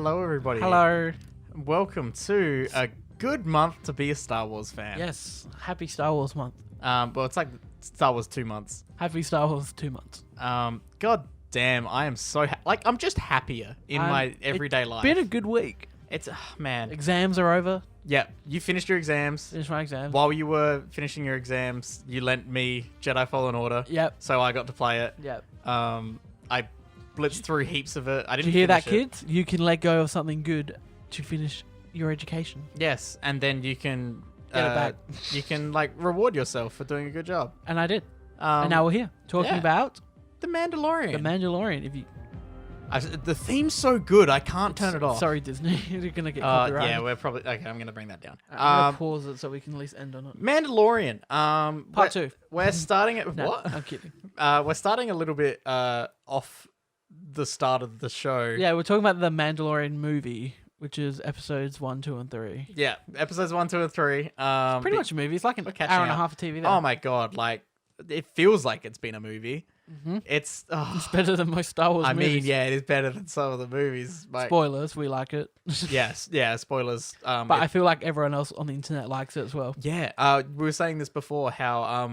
Hello, everybody. Hello. Welcome to a good month to be a Star Wars fan. Yes. Happy Star Wars month. Well, it's like Star Wars 2 months. Happy Star Wars 2 months. God damn, I am so I'm just happier in my everyday life. Been a good week. It's man. Exams are over. Yeah, you finished your exams. Finished my exams. While you were finishing your exams, you lent me Jedi Fallen Order. Yep. So I got to play it. Yep. I blitzed through heaps of it. I Did didn't you hear that, finish it. kids? You can let go of something good to finish your education. Yes, and then you can Get it back. You can like reward yourself for doing a good job. And I did. And now we're here talking about The Mandalorian. The Mandalorian. If you The theme's so good, I can't turn it off. Sorry, Disney. You're going to get copyrighted. Yeah, we're probably... Okay, I'm going to bring that down. I'm going to pause it so we can at least end on it. Mandalorian. Part 2. We're starting at... No, What? I'm kidding. We're starting a little bit off the start of the show. Yeah, we're talking about the Mandalorian movie, which is episodes 1, 2, and 3. Yeah, episodes 1, 2, and 3. Pretty much a movie. It's like an catching hour and a up. half of TV there. Oh my god, like, it feels like it's been a movie. Mm-hmm. It's better than most Star Wars movies. I mean, yeah, it is better than some of the movies. Like, Spoilers, we like it. yes, yeah, spoilers. But I feel like everyone else on the internet likes it as well. Yeah, we were saying this before, how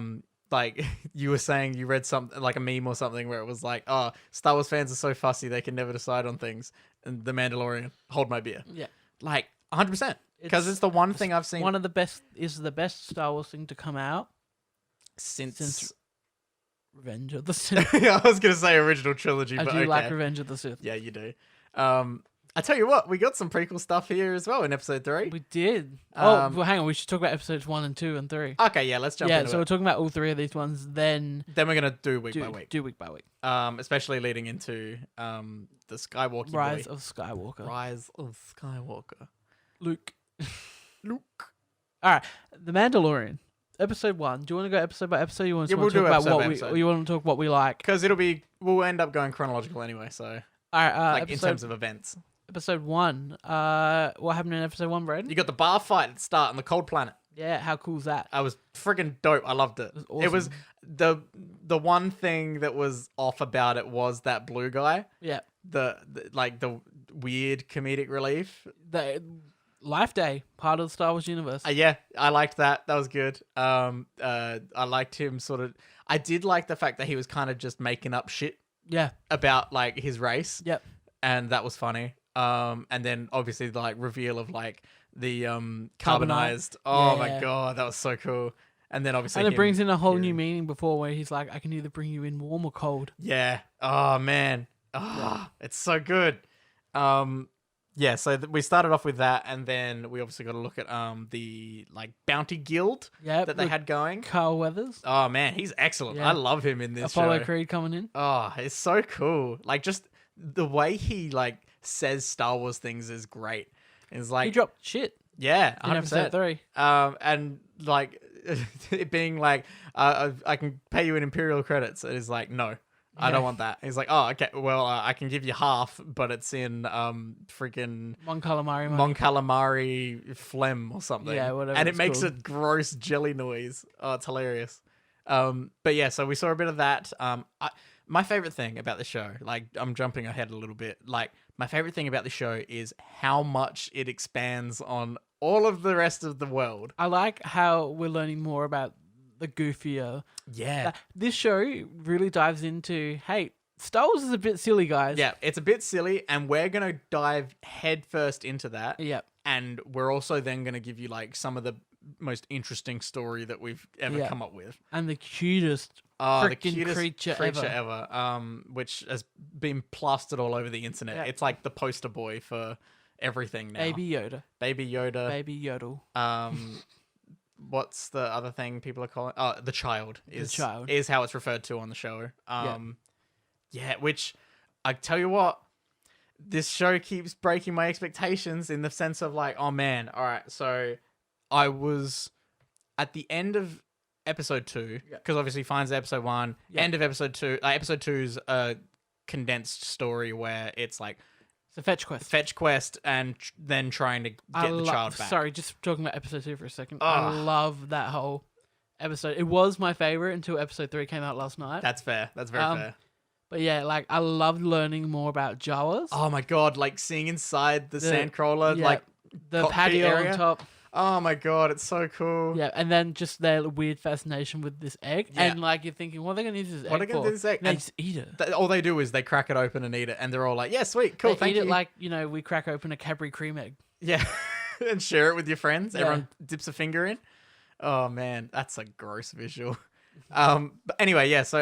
like you were saying you read something like a meme or something where it was like, oh, Star Wars fans are so fussy they can never decide on things, and The Mandalorian, hold my beer. Yeah, like 100%, because it's the one thing I've seen. One of the best is the best Star Wars thing to come out since Revenge of the Sith. I was gonna say original trilogy, I but do okay. like Revenge of the Sith. Yeah, you do. I tell you what, we got some prequel stuff here as well in episode 3. We did. Well, hang on. We should talk about episodes 1 and 2 and 3. Okay, yeah, let's jump into so it. we're talking about all 3 of these ones. Then we're gonna do week by week. Do week by week. Especially leading into the Skywalker Rise boy. of Skywalker. Rise of Skywalker. Luke. Luke. All right, The Mandalorian. Episode 1. Do you want to go episode by episode? You want to we'll talk about episode what by we? episode. Or you want to talk what we like? Because we'll end up going chronological anyway. So, All right. like in terms of events. Episode 1. What happened in episode 1, Braden? You got the bar fight at the start on the cold planet. Yeah, how cool is that? I was friggin' dope. I loved it. Awesome. It was the one thing that was off about it was that blue guy. Yeah. The weird comedic relief. The Life Day, part of the Star Wars universe. Yeah, I liked that. That was good. I liked him sort of. I did like the fact that he was kind of just making up shit. Yeah. About like his race. Yep. And that was funny. And then obviously the like reveal of like the carbonized. Oh my god, that was so cool. And then obviously, and it brings in a whole new meaning before where he's like, I can either bring you in warm or cold. Yeah. Oh man. Oh, it's so good. Yeah, so we started off with that, and then we obviously got to look at the like bounty guild that they had going. Carl Weathers. Oh man, he's excellent. Yeah. I love him in this Apollo show. Creed coming in. Oh, it's so cool. Like just the way he like says Star Wars things is great. It's like he dropped shit. Yeah, 100%. In episode 3. And like it being like I can pay you in Imperial credits. It is like no. I don't want that. He's like, oh, okay, well, I can give you half, but it's in freaking Mon Calamari. Mon Calamari phlegm or something. Yeah, whatever. And it makes a gross jelly noise. Oh, it's hilarious. But yeah, so we saw a bit of that. My favorite thing about the show, like I'm jumping ahead a little bit, like my favorite thing about the show is how much it expands on all of the rest of the world. I like how we're learning more about the goofier. Yeah. This show really dives into, hey, Star Wars is a bit silly, guys. Yeah, it's a bit silly, and we're going to dive headfirst into that. Yeah. And we're also then going to give you like some of the most interesting story that we've ever come up with. And the cutest freaking creature ever. Which has been plastered all over the internet. Yeah. It's like the poster boy for everything now. Baby Yoda. Baby Yoda. Baby Yodel. What's the other thing people are calling? Oh, the child is how it's referred to on the show. Yeah, which I tell you what, this show keeps breaking my expectations in the sense of like, oh man, all right. So I was at the end of episode 2 because obviously finds episode 1, end of episode 2. Episode 2's a condensed story where it's like. It's a fetch quest. Fetch quest and then trying to get the child back. Sorry, just talking about episode 2 for a second. I love that whole episode. It was my favorite until episode 3 came out last night. That's fair. That's very fair. But yeah, like I loved learning more about Jawas. Oh my god, like seeing inside the sandcrawler, yeah, like the cockpit patio area. on top. Oh my god, it's so cool. Yeah, and then just their weird fascination with this egg. Yeah. And like you're thinking, what are they going to use this egg for? What are they going to do this egg? And they just eat it. All they do is they crack it open and eat it, and they're all like, yeah, sweet, cool, They thank eat you. it like, we crack open a Cadbury cream egg. Yeah, and share it with your friends. Yeah. Everyone dips a finger in. Oh man, that's a gross visual. But anyway, yeah. So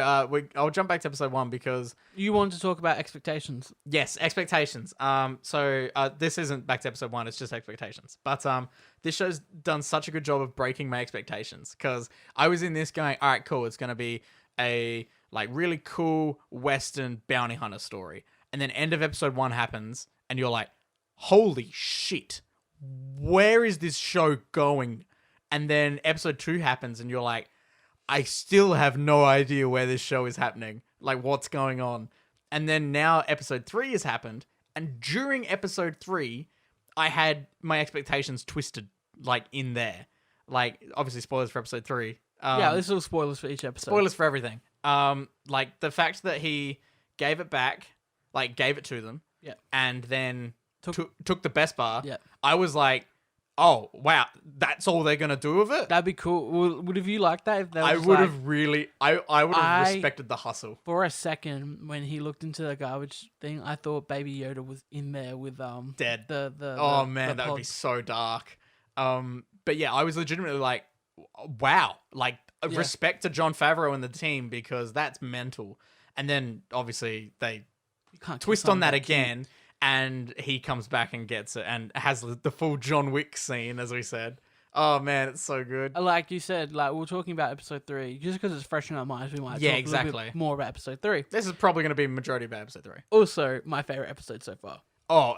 I'll jump back to episode 1 because You wanted to talk about expectations. yes, expectations. So this isn't back to episode 1; it's just expectations. But this show's done such a good job of breaking my expectations because I was in this going, all right, cool. It's gonna be a like really cool Western bounty hunter story, and then end of episode 1 happens, and you're like, holy shit, where is this show going? And then episode 2 happens, and you're like, I still have no idea where this show is happening. Like, what's going on? And then now episode 3 has happened. And during episode 3, I had my expectations twisted, like, in there. Like, obviously, spoilers for episode 3. Yeah, this is all spoilers for each episode. Spoilers for everything. Like, the fact that he gave it back, like, gave it to them. Yeah. And then took the best bar. Yeah. I was like, oh, wow, that's all they're going to do with it? That'd be cool. Would have you liked that? If I would have really, I would have respected the hustle. For a second, when he looked into the garbage thing, I thought Baby Yoda was in there with dead. The man, that would be pods. so dark. But yeah, I was legitimately like, wow, like respect to Jon Favreau and the team because that's mental. And then obviously they twist on that again. And he comes back and gets it and has the full John Wick scene, as we said. Oh, man, it's so good. Like you said, like we're talking about episode 3. Just because it's fresh in our minds, we might talk a little bit more about episode 3. This is probably going to be a majority of episode 3. Also, my favorite episode so far. Oh,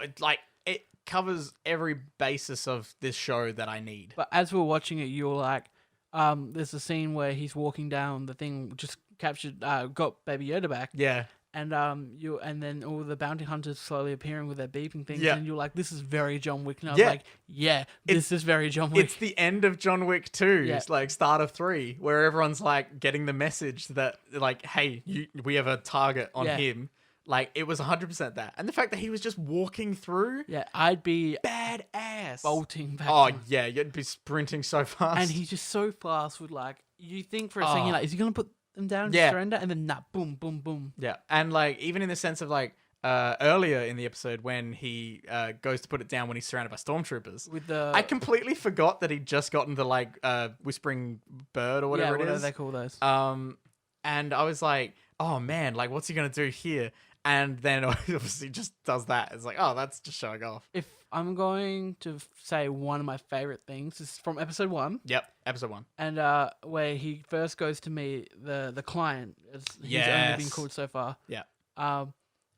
it covers every basis of this show that I need. But as we were watching it, you were like, there's a scene where he's walking down the thing, just captured, got Baby Yoda back. Yeah. And and then all the bounty hunters slowly appearing with their beeping things, Yeah. and you're like, "This is very John Wick." And I was Yeah. like, "Yeah, this is very John Wick." It's the end of John Wick 2. Yeah. It's like start of 3, where everyone's like getting the message that like, hey, we have a target on him. Like it was 100% that, and the fact that he was just walking through. Yeah, I'd be badass. bolting back. Oh yeah, you'd be sprinting so fast. And he's just so fast with like, you think for a second, like, is he gonna put them down and Yeah. surrender? And then boom, boom, boom. Yeah, and like even in the sense of like earlier in the episode when he goes to put it down when he's surrounded by stormtroopers. With the I completely forgot that he'd just gotten the like whispering bird or whatever it is. they call those. And I was like, oh man, like what's he gonna do here? And then obviously just does that. It's like, oh, that's just showing off. If I'm going to say one of my favorite things is from episode 1. Yep, episode 1. And where he first goes to meet the client. He's only been called so far. Yeah.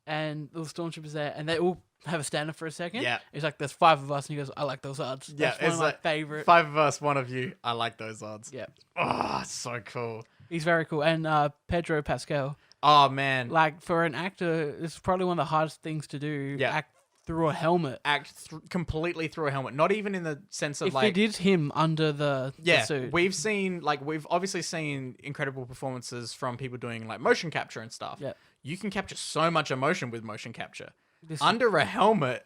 And the stormtroopers there, and they all have a stand up for a second. Yeah. He's like, "There's 5 of us," and he goes, "I like those odds." Yeah, That's one of my favorite. 5 of us, 1 of you. I like those odds. Yeah. Oh, so cool. He's very cool. And Pedro Pascal. Oh man. Like for an actor, it's probably one of the hardest things to do. Yeah. Act through a helmet. Completely through a helmet. Not even in the sense of If like it is him under the suit. we've obviously seen incredible performances from people doing like motion capture and stuff. Yeah. You can capture so much emotion with motion capture. This Under a helmet,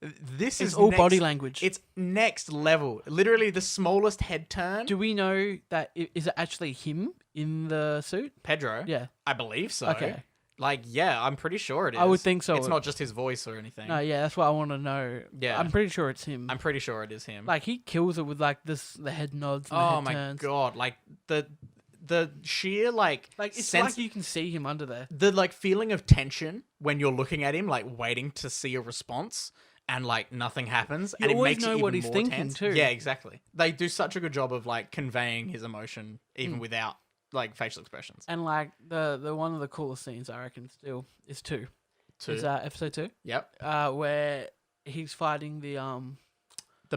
this is is all body language. It's next level. Literally the smallest head turn. Do we know that is it actually him in the suit? Pedro? Yeah. I believe so. Okay. Like, yeah, I'm pretty sure it is. I would think so. It's not just his voice or anything. No, yeah, that's what I want to know. Yeah. I'm pretty sure it's him. I'm pretty sure it is him. Like he kills it with like the head nods and the oh head my turns. god, like the sheer like Like it's sense, like you can see him under there. the like feeling of tension when you're looking at him, like waiting to see a response, and like nothing happens, You and it always makes know it even what he's more thinking, tense. too. Yeah, exactly. They do such a good job of like conveying his emotion even without like facial expressions. And like the one of the coolest scenes I reckon still is 2. Is episode 2. Yep, Where he's fighting the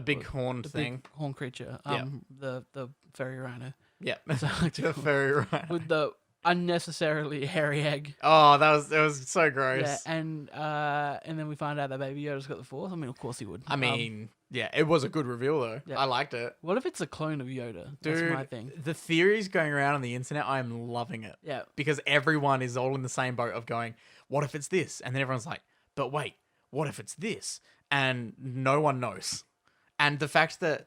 big horned the thing. big horn creature. Yeah. The fairy rhino. Yeah, So I like to the call it. fairy right. With the unnecessarily hairy egg. Oh, it was so gross. Yeah, and then we find out that Baby Yoda's got the Force. I mean, of course he would. I mean, Yeah, it was a good reveal though. Yeah. I liked it. What if it's a clone of Yoda? Dude, That's my thing. The theories going around on the internet, I'm loving it. Yeah. Because everyone is all in the same boat of going, what if it's this? And then everyone's like, but wait, what if it's this? And no one knows. And the fact that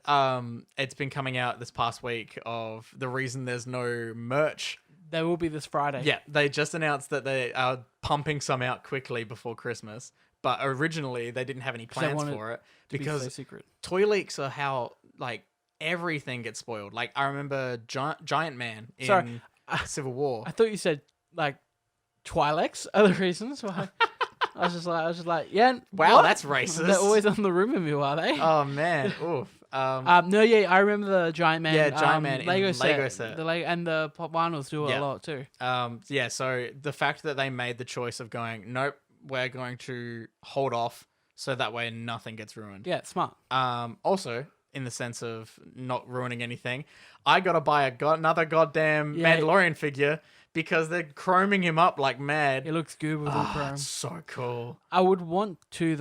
it's been coming out this past week of the reason there's no merch. There will be this Friday. Yeah, they just announced that they are pumping some out quickly before Christmas. But originally, they didn't have any plans for it because so secret. Toy leaks are how like everything gets spoiled. Like I remember Giant Man in Civil War. I thought you said like Twi'leks are the reasons why. I was just like, yeah. Wow, what? That's racist. They're always on the rumor mill, are they? Oh man, oof. No, yeah, I remember the Giant Man. Yeah, Giant Man Lego in set. Lego set. The Lego and the pop vinyls do it a lot too. Yeah. So the fact that they made the choice of going, nope, we're going to hold off, so that way nothing gets ruined. Yeah, smart. Also, in the sense of not ruining anything, I gotta buy another goddamn Mandalorian figure because they're chroming him up like mad. It looks good with all chrome. It's so cool. I would want two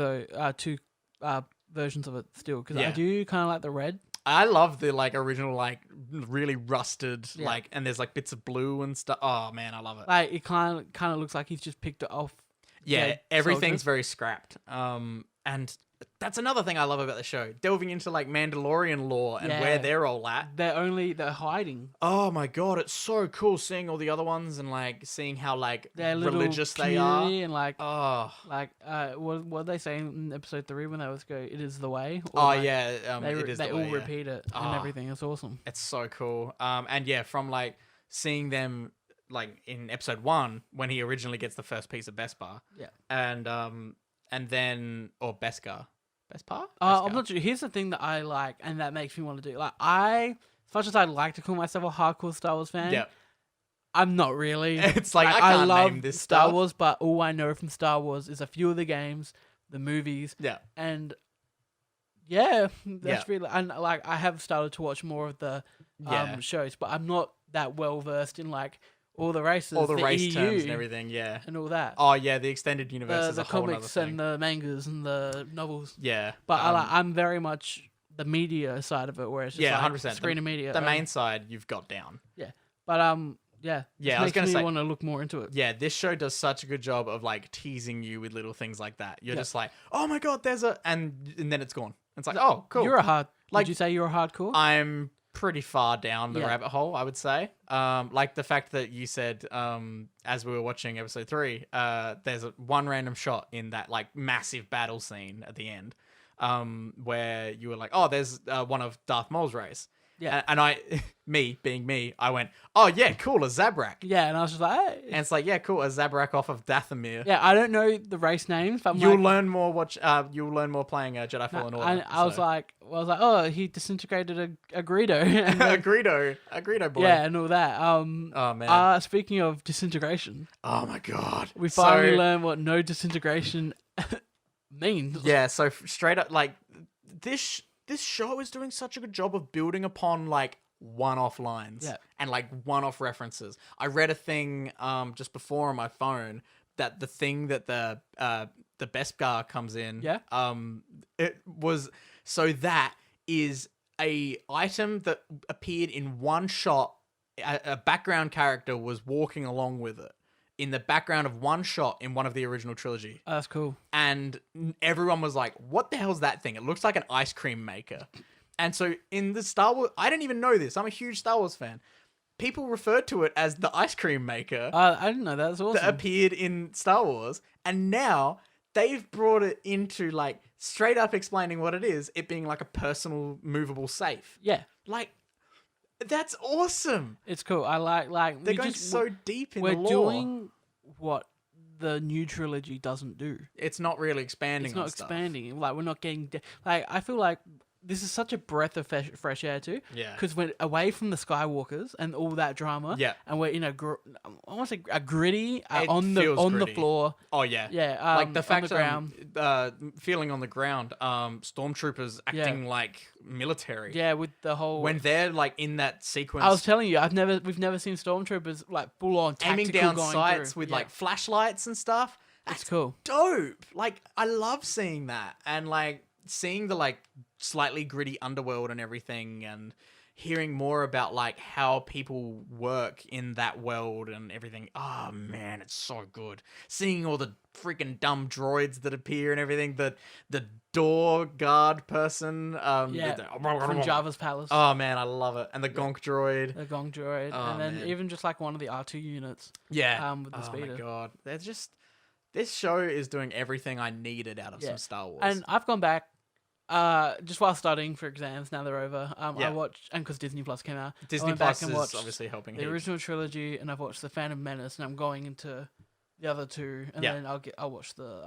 versions of it still because I do kind of like the red. I love the like original, like really rusted, like, and there's like bits of blue and stuff. Oh man, I love it. Like it kind of looks like he's just picked it off. Yeah, everything's very scrapped. And that's another thing I love about the show, delving into like Mandalorian lore and where they're all at. They're hiding. Oh my god, it's so cool seeing all the other ones and like seeing how like religious they are. And like what they say in episode 3 when they always go, "It is the way." Or, it is they the way, repeat it and everything. It's awesome. It's so cool. And yeah, from like seeing them like in episode 1 when he originally gets the first piece of Beskar. Yeah. And then Beskar. Beskar? I'm not sure. Here's the thing that I like and that makes me want to do. Like as much as I'd like to call myself a hardcore Star Wars fan, I'm not really. It's like I can't love name this Star stuff. Wars, but all I know from Star Wars is a few of the games, the movies, and that's really. And like I have started to watch more of the shows, but I'm not that well versed in like all the races, all the race EU, terms and everything, and all that. Oh yeah, the extended universe is the a whole other comics thing. and the mangas and the novels. Yeah, but I'm very much the media side of it, where it's just 100%. Screen and media. The main side you've got down. Yeah, but I was gonna say, want to look more into it. Yeah, this show does such a good job of like teasing you with little things like that. You're just like, oh my god, there's and then it's gone. It's like, oh, cool. Would you say you're a hardcore? I'm pretty far down the rabbit hole, I would say. Like the fact that you said, as we were watching episode 3, there's one random shot in that like massive battle scene at the end, where you were like, oh, there's one of Darth Maul's race. Yeah. And me being me, I went, oh yeah, cool, a Zabrak. Yeah, and I was just like, hey. And it's like, yeah, cool, a Zabrak off of Dathomir. Yeah, I don't know the race names, but you'll learn more you'll learn more playing Jedi Fallen Order. I was like, oh, he disintegrated a Greedo. a Greedo boy. Yeah, and all that. Oh man. Speaking of disintegration. Oh my god. We finally learned what no disintegration means. Yeah, so straight up, like this show is doing such a good job of building upon like one-off lines and like one-off references. I read a thing just before on my phone that the thing that the Beskar comes in, it was that is a item that appeared in one shot. A background character was walking along with it in the background of one shot in one of the original trilogy. Oh, that's cool. And everyone was like, what the hell's that thing? It looks like an ice cream maker. And so in the Star Wars, I didn't even know this. I'm a huge Star Wars fan. People referred to it as the ice cream maker. I didn't know that. That's awesome. That appeared in Star Wars. And now they've brought it into like straight up explaining what it is. It being like a personal movable safe. Yeah. Like, that's awesome. It's cool. I like they're going so deep in the lore. We're doing what the new trilogy doesn't do. It's not really expanding. It's not expanding. Like we're not getting like I feel like this is such a breath of fresh air too. Yeah. Because we're away from the Skywalkers and all that drama. Yeah. And we're in I want to say a gritty on the floor. Oh yeah. Yeah. Like the fact that feeling on the ground, stormtroopers acting like military. Yeah, with the whole when they're like in that sequence. I was telling you, we've never seen stormtroopers like full on aiming down sights with like flashlights and stuff. That's cool. Dope. Like I love seeing that and like seeing the like slightly gritty underworld and everything, and hearing more about like how people work in that world and everything. Oh man, it's so good. Seeing all the freaking dumb droids that appear and everything. The door guard person. From Java's palace. Oh man, I love it. And the Gonk droid. The Gonk droid. Oh, and then man. even just like one of the R2 units. Yeah. With the speeder. Oh my god. They're just... This show is doing everything I needed out of some Star Wars. And I've gone back, just while studying for exams, now they're over. I watched, and because Disney Plus came out. Disney Plus is obviously helping. The original trilogy, and I've watched The Phantom Menace, and I'm going into the other two, and then I'll watch the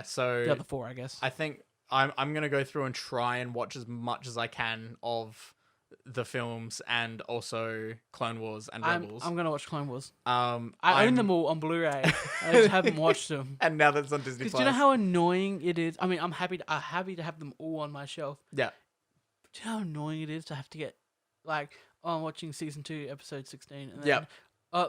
so the other four, I guess. I think I'm gonna go through and try and watch as much as I can of the films and also Clone Wars and Rebels. I'm gonna watch Clone Wars. I own them all on Blu-ray. I just haven't watched them. And now that it's on Disney Plus. Do you know how annoying it is? I mean, I'm happy to have them all on my shelf. Yeah. Do you know how annoying it is to have to get like, I'm watching season 2, episode 16, and then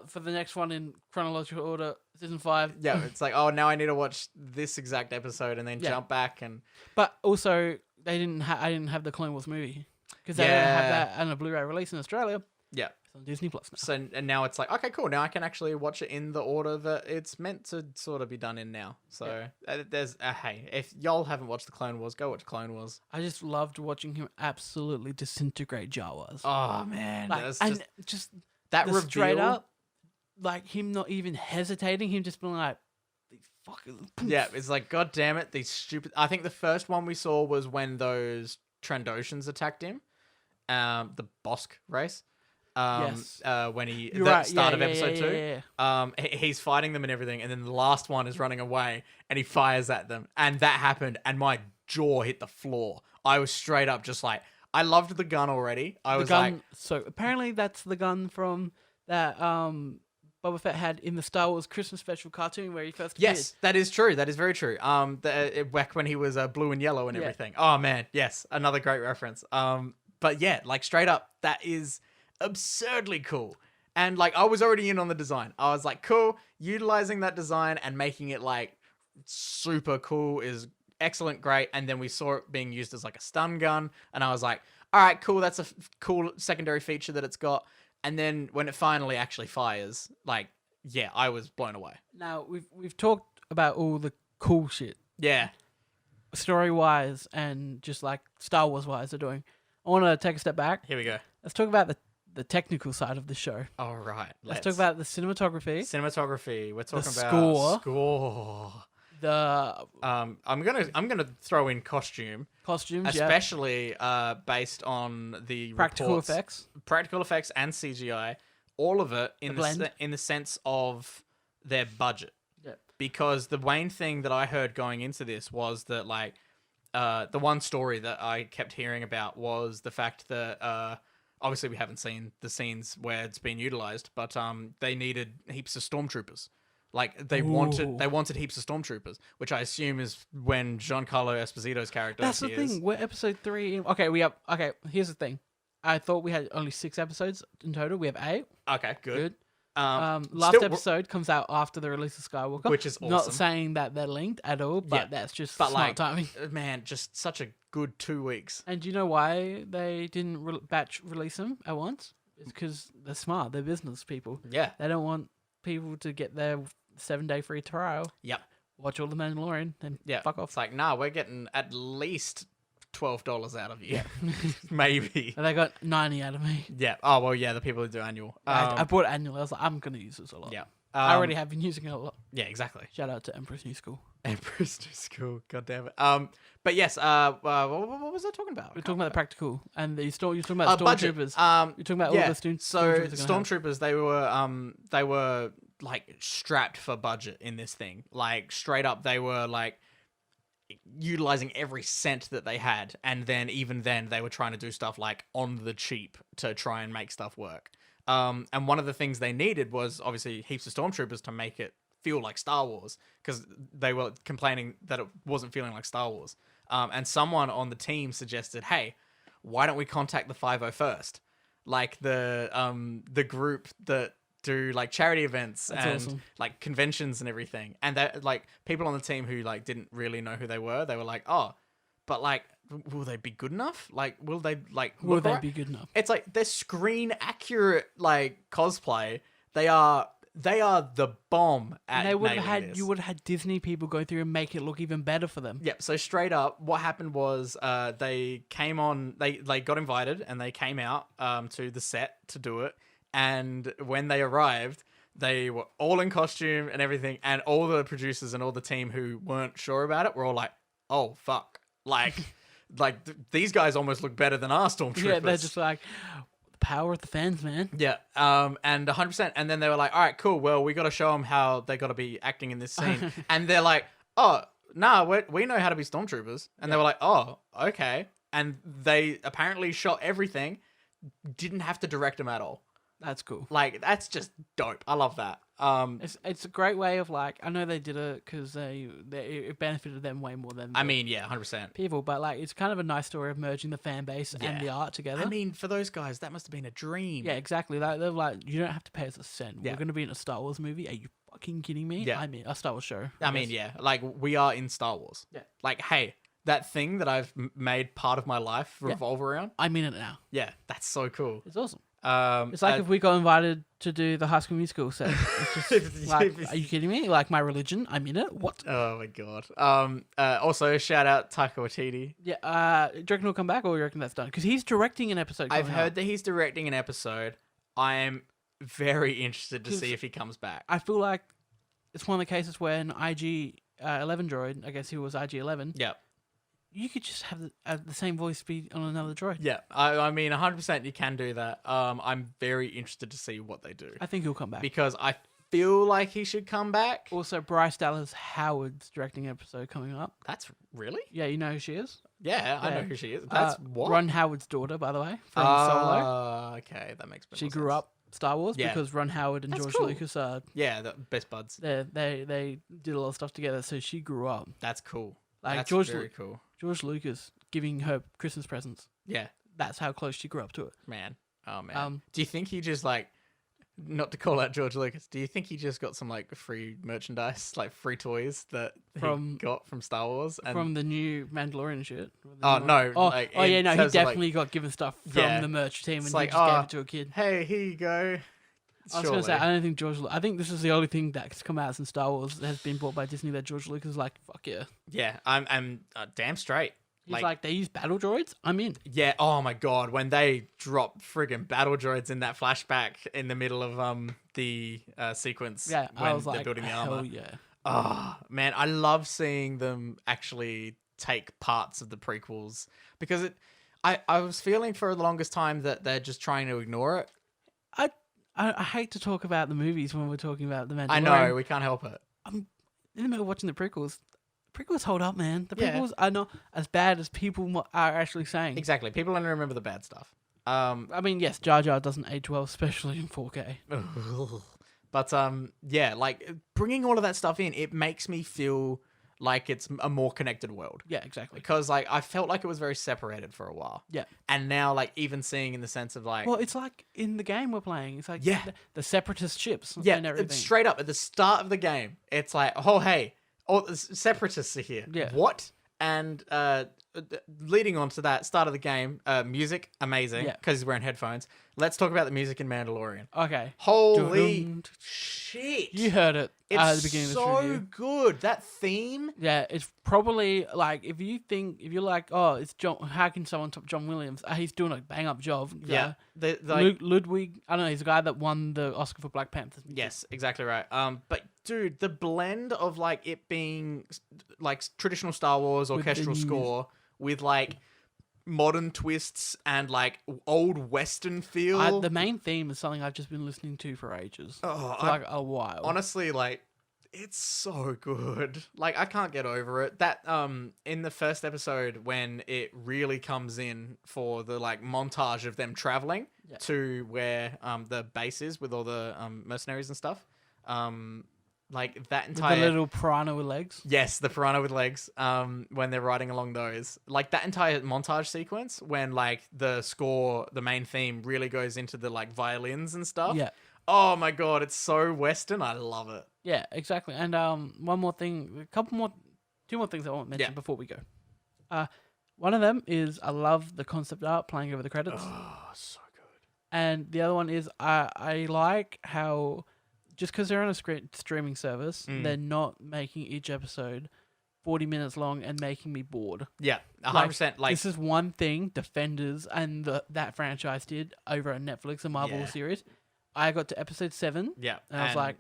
for the next one in chronological order, season 5. Yeah, it's like, oh, now I need to watch this exact episode and then jump back and. But also, I didn't have the Clone Wars movie. Because they don't have that on a Blu-ray release in Australia. Yeah. It's on Disney Plus now. So, and now it's like, okay, cool. Now I can actually watch it in the order that it's meant to sort of be done in now. So there's, hey, if y'all haven't watched the Clone Wars, go watch Clone Wars. I just loved watching him absolutely disintegrate Jawas. Oh, man. Like, just that reveal. Straight up, like him not even hesitating, him just being like, these fuckers. Yeah, it's like, god damn it, these stupid. I think the first one we saw was when those Trandoshans attacked him. The Bosk race. Yes. When he start of episode 2. Yeah. He's fighting them and everything, and then the last one is running away, and he fires at them, and that happened, and my jaw hit the floor. I was straight up just like, I loved the gun already. So apparently that's the gun from that Boba Fett had in the Star Wars Christmas special cartoon where he first appeared. Yes, that is true. That is very true. Back when he was blue and yellow and everything. Oh man, yes, another great reference. But yeah, like straight up, that is absurdly cool. And like, I was already in on the design. I was like, cool, utilizing that design and making it like super cool is excellent, great. And then we saw it being used as like a stun gun, and I was like, all right, cool, that's a cool secondary feature that it's got. And then when it finally actually fires, like, yeah, I was blown away. Now we've talked about all the cool shit. Yeah. Story wise and just like Star Wars wise they're doing. I want to take a step back. Here we go. Let's talk about the technical side of the show. All right. Let's talk about the cinematography. We're talking about score. The I'm gonna throw in costumes, especially based on the practical effects and CGI. All of it in the sense of their budget. Yep. Because the main thing that I heard going into this was that like the one story that I kept hearing about was the fact that obviously we haven't seen the scenes where it's been utilized, but they needed heaps of stormtroopers. Like they wanted heaps of stormtroopers, which I assume is when Giancarlo Esposito's character appears. That's the thing. We're episode 3. Okay, here's the thing. I thought we had only 6 episodes in total. We have 8. Okay, good. Last episode comes out after the release of Skywalker, which is awesome. Not saying that they're linked at all, but that's just smart timing. Man, just such a good 2 weeks. And do you know why they didn't batch release them at once? It's because they're smart. They're business people. Yeah. They don't want people to get their 7-day free trial. Yep. Watch all the Mandalorian, then fuck off. It's like, nah, we're getting at least $12 out of you. Yeah. Maybe. And they got 90 out of me. Yeah. Oh, well, yeah, the people who do annual. I bought annual. I was like, I'm going to use this a lot. Yeah. I already have been using it a lot. Yeah, exactly. Shout out to Emperor's New School. Emperor's New School. God damn it. But yes, what was I talking about? We're talking about the practical. And you're talking about stormtroopers. You're talking about all the stormtroopers. So stormtroopers, they were like strapped for budget in this thing. Like straight up, they were like utilizing every cent that they had, and then even then they were trying to do stuff like on the cheap to try and make stuff work. And one of the things they needed was obviously heaps of stormtroopers to make it feel like Star Wars, because they were complaining that it wasn't feeling like Star Wars. And someone on the team suggested, hey, why don't we contact the 501st? Like the group that do like charity events and like conventions and everything. And that like people on the team who like didn't really know who they were like, oh, but like will they be good enough? Like, will they like? Will look they right? be good enough? It's like they're screen accurate like cosplay. They are the bomb at And they would have nailing had this. you would have had Disney people go through and make it look even better for them. Yep. So straight up, what happened was they came on. They got invited and they came out to the set to do it. And when they arrived, they were all in costume and everything. And all the producers and all the team who weren't sure about it were all like, "Oh fuck!" Like, these guys almost look better than our stormtroopers. Yeah, they're just like the power of the fans, man. Yeah, and 100%. And then they were like, all right, cool. Well, we got to show them how they got to be acting in this scene. And they're like, oh, nah, we know how to be stormtroopers. And they were like, oh, okay. And they apparently shot everything, didn't have to direct them at all. That's cool. Like, that's just dope. I love that. It's a great way of like, I know they did it because it benefited them way more than I mean, yeah, 100%. people, but like it's kind of a nice story of merging the fan base and the art together. I mean, for those guys, that must have been a dream. Yeah, exactly. Like, they're like, you don't have to pay us a cent. Yeah. We're going to be in a Star Wars movie. Are you fucking kidding me? Yeah. I mean, a Star Wars show. I mean, yeah, like we are in Star Wars. Yeah. Like, hey, that thing that I've made part of my life revolve around. I'm in it now. Yeah, that's so cool. It's awesome. It's It's like if we got invited to do the High School Musical set. It's just like, are you kidding me? Like my religion, I'm in it. What? Oh my god. Also, shout out Taika Waititi. Yeah. Do you reckon he'll come back, or you reckon that's done? Because he's directing an episode. I've heard that he's directing an episode. I am very interested to 'Cause see if he comes back. I feel like it's one of the cases where an IG 11 droid, I guess he was IG 11. Yeah. You could just have the same voice be on another droid. Yeah. I mean, 100% you can do that. I'm very interested to see what they do. I think he'll come back. Because I feel like he should come back. Also, Bryce Dallas Howard's directing an episode coming up. That's really? Yeah, you know who she is? Yeah, I know who she is. That's what? Ron Howard's daughter, by the way, from Solo. Okay, that makes sense. She grew up Star Wars Yeah. because Ron Howard and That's George cool. Lucas are Yeah, the best buds. they did a lot of stuff together, so she grew up. That's cool. Like That's very cool. George Lucas giving her Christmas presents. Yeah, That's how close she grew up to it. man. Oh man. Do you think he just like, not to call out George Lucas, do you think he just got some like free merchandise, like free toys that he got from Star Wars and From the new Mandalorian shit. Oh no! Oh, like, oh yeah, in no, he terms of, definitely got given stuff from Yeah. the merch team, and It's he like, just gave oh, it to a kid. Hey, here you go. I was gonna say, I don't think I think this is the only thing that's come out since Star Wars has been bought by Disney that George Lucas is like, fuck yeah. Yeah, I'm damn straight. He's like, they use battle droids? I'm in. Yeah. Oh my god, when they drop friggin' battle droids in that flashback in the middle of the sequence. Yeah, when I was they're like, building the hell armor. yeah. Oh man, I love seeing them actually take parts of the prequels because I was feeling for the longest time that they're just trying to ignore it. I hate to talk about the movies when we're talking about the Mandalorian. I know, we can't help it. I'm in the middle of watching the prequels. The prequels hold up, man. The Yeah. prequels are not as bad as people are actually saying. Exactly. People only remember the bad stuff. I mean, yes, Jar Jar doesn't age well, especially in 4K. But yeah, like bringing all of that stuff in, it makes me feel like it's a more connected world. Yeah, exactly. Because like I felt like it was very separated for a while. Yeah. And now like even seeing in the sense of like Well, it's like in the game we're playing. It's like Yeah. the separatist ships yeah, and everything. it's straight up at the start of the game, it's like, oh hey, all the separatists are here. Yeah. What? And leading on to that start of the game, music amazing Yeah. because he's wearing headphones. Let's talk about the music in Mandalorian. Okay. Holy Dun-dun. shit! You heard it It's at the beginning of this so review. good. That theme. Yeah, it's probably like if you're like, oh, it's John. How can someone top John Williams? He's doing a bang up job. Yeah. Like, Ludwig. I don't know. He's the guy that won the Oscar for Black Panther. yes, exactly right. But dude, the blend of like it being like traditional Star Wars With the orchestral new score with like modern twists and like old Western feel. The main theme is something I've just been listening to for ages. Oh, For like a while. honestly, like it's so good. Like I can't get over it. That in the first episode when it really comes in for the like montage of them traveling to where the base is with all the mercenaries and stuff. Like that With entire the little piranha with legs. yes, the piranha with legs. When they're riding along those, like that entire montage sequence when like the score, the main theme really goes into the like violins and stuff. Yeah. Oh my god, it's so Western. I love it. Yeah, exactly. And one more thing, two more things I want to mention before we go. One of them is I love the concept art playing over the credits. Oh, so good. And the other one is I like how just because they're on a streaming service, they're not making each episode 40 minutes long and making me bored. Yeah, 100%. Like this is one thing Defenders and that franchise did over on Netflix, a Marvel series. I got to episode 7. Yeah. And I was like,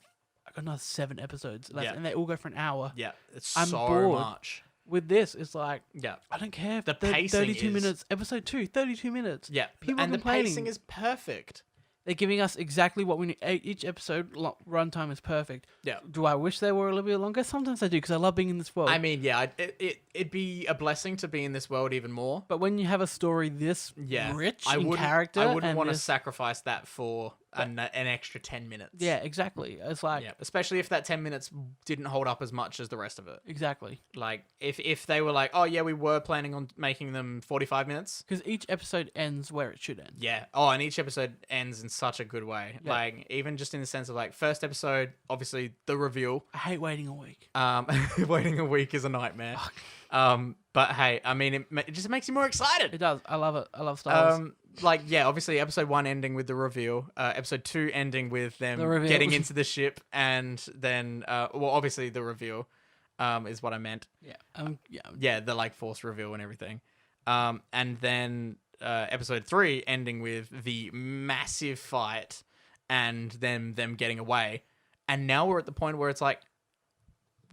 I got another 7 episodes. And they all go for an hour. Yeah. It's I'm so bored. much. With this, it's like, yeah, I don't care. The pacing 32 is... minutes. Episode 2, 32 minutes. Yeah. People and complaining. the pacing is perfect. They're giving us exactly what we need. Each episode runtime is perfect. Yeah. Do I wish they were a little bit longer? Sometimes I do because I love being in this world. I mean, yeah, it'd be a blessing to be in this world even more. But when you have a story this rich in character, I wouldn't want to sacrifice that for an extra 10 minutes. Yeah, exactly. It's like, especially if that 10 minutes didn't hold up as much as the rest of it. Exactly. Like if they were like, oh yeah, we were planning on making them 45 minutes, because each episode ends where it should end. Yeah. Oh, and each episode ends in such a good way. Yeah. Like even just in the sense of like first episode, obviously the reveal. I hate waiting a week. Waiting a week is a nightmare. But hey, I mean, it just makes you more excited. It does. I love it. I love Star Wars. Like, yeah, obviously episode 1 ending with the reveal, episode 2 ending with them getting into the ship, and then, well, obviously the reveal, is what I meant. Yeah. Yeah, the like force reveal and everything. And then, episode 3 ending with the massive fight and then them getting away. And now we're at the point where it's like,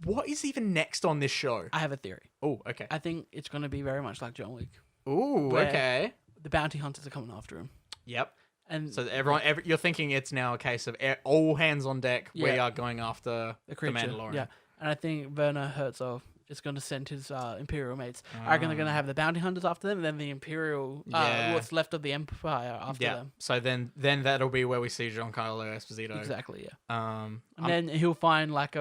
what is even next on this show? I have a theory. Oh, okay. I think it's going to be very much like John Wick. Ooh, okay. The bounty hunters are coming after him. Yep. And so you're thinking it's now a case of all hands on deck. Yeah. We are going after the Mandalorian. Yeah. And I think Werner Herzog is going to send his Imperial mates. I reckon they're going to have the bounty hunters after them, and then the Imperial, what's left of the Empire after them. So then that'll be where we see Giancarlo Esposito. Exactly. Yeah. And then he'll find like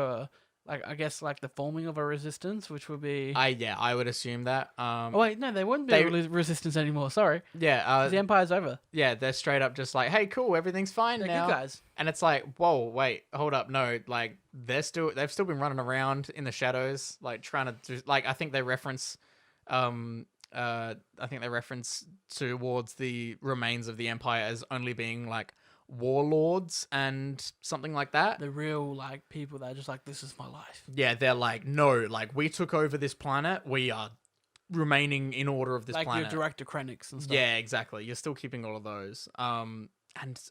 I guess like the forming of a resistance, which would be... I would assume that. Oh, wait, no, they wouldn't be resistance anymore, sorry. Yeah. The Empire's over. Yeah, they're straight up just like, hey, cool, everything's fine they're now. Good guys. And it's like, whoa, wait, hold up, no, like, they've still been running around in the shadows, like, trying to do... Like, I think they reference... towards the remains of the Empire as only being, like, warlords and something like that. The real like people that are just like, this is my life. Yeah, they're like, no, like we took over this planet. We are remaining in order of this planet. Like your director Krennics and stuff. Yeah, exactly. You're still keeping all of those. And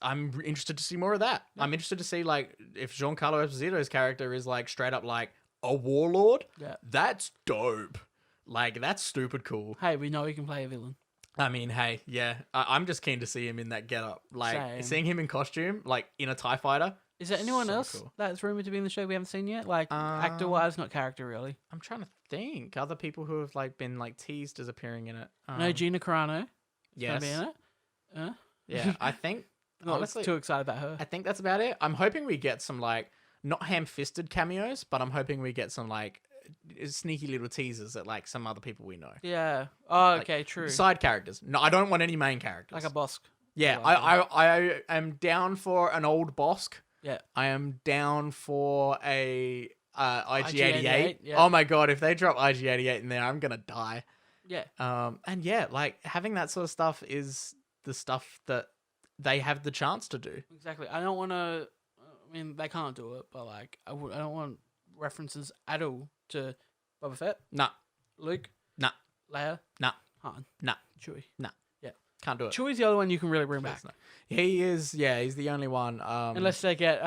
I'm interested to see more of that. Yeah. I'm interested to see like if Giancarlo Esposito's character is like straight up like a warlord. Yeah, that's dope. Like that's stupid cool. Hey, we know he can play a villain. I mean, hey, yeah, I'm just keen to see him in that getup. Like, seeing him in costume, like, in a TIE fighter. Is there anyone else that's rumored to be in the show we haven't seen yet? Like, actor-wise, not character, really. I'm trying to think. Other people who have, like, been, like, teased as appearing in it. No, Gina Carano. Yes. Be in it. Yeah, I think, honestly... too excited about her. I think that's about it. I'm hoping we get some, like, not ham-fisted cameos, but I'm hoping we get some, like... sneaky little teasers at like some other people we know. Yeah. Oh, like, okay, true. Side characters. No, I don't want any main characters. Like a Bosk. Yeah, I am down for an old Bosk. Yeah. I am down for a IG-88. Yeah. Oh my god, if they drop IG-88 in there, I'm gonna die. Yeah. And yeah, like having that sort of stuff is the stuff that they have the chance to do. Exactly. I don't want to. I mean, they can't do it, but like, I don't want references at all to Boba Fett. Nah. Luke. Nah. Leia. Nah. Han. Nah. Chewie. Nah. Yeah. Can't do it. Chewie's the other one you can really bring back. He is, yeah, he's the only one. Unless they get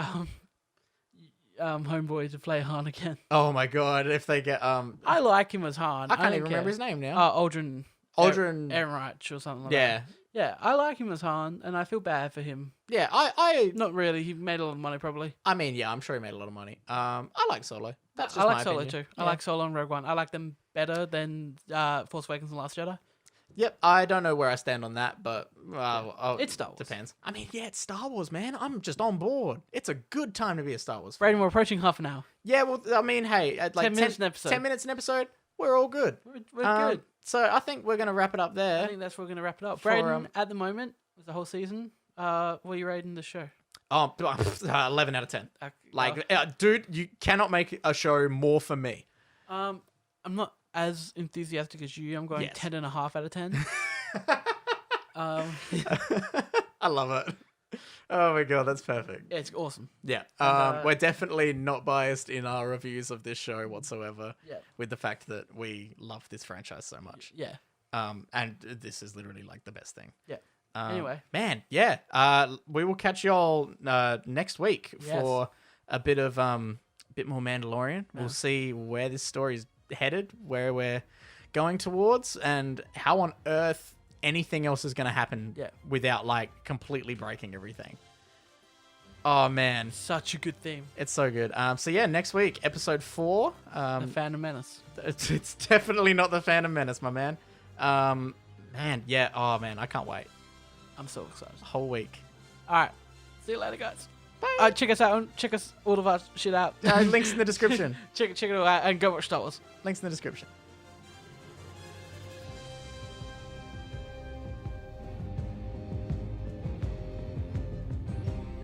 Homeboy to play Han again. Oh my god, if they get I like him as Han. I can't even remember his name now. Aldrin Ehrenreich or something like that. Yeah, I like him as Han, and I feel bad for him. Yeah, I not really. He made a lot of money, probably. I mean, yeah, I'm sure he made a lot of money. I like Solo. That's just I like my Solo opinion. too. Yeah. I like Solo and Rogue One. I like them better than Force Awakens and Last Jedi. Yep, I don't know where I stand on that, but it's Star Wars. Depends. I mean, yeah, it's Star Wars, man. I'm just on board. It's a good time to be a Star Wars fan. Brayden, we're approaching half an hour. Yeah, well, I mean, hey, at like 10 minutes an episode. 10 minutes an episode, we're all good. We're good. So I think we're going to wrap it up there. I think that's where we're going to wrap it up. Brayden, at the moment, with the whole season, what are you rating the show? Oh, 11 out of 10. Dude, you cannot make a show more for me. I'm not as enthusiastic as you. I'm going 10.5 out of 10. I love it. Oh my god, that's perfect. Yeah, it's awesome. Yeah, we're definitely not biased in our reviews of this show whatsoever. Yeah. With the fact that we love this franchise so much. Yeah. And this is literally like the best thing. Yeah. Anyway, man, yeah. We will catch y'all next week for a bit more Mandalorian. We'll see where this story's headed, where we're going towards, and how on earth anything else is going to happen without like completely breaking everything. Oh man, such a good theme. It's so good. So yeah, next week, episode 4. The Phantom Menace. It's definitely not the Phantom Menace, my man. Man, yeah. Oh man, I can't wait. I'm so excited. Whole week. All right. See you later, guys. Bye. Check us out. Check us all of our shit out. Links in the description. check it all out and go watch Star Wars. Links in the description.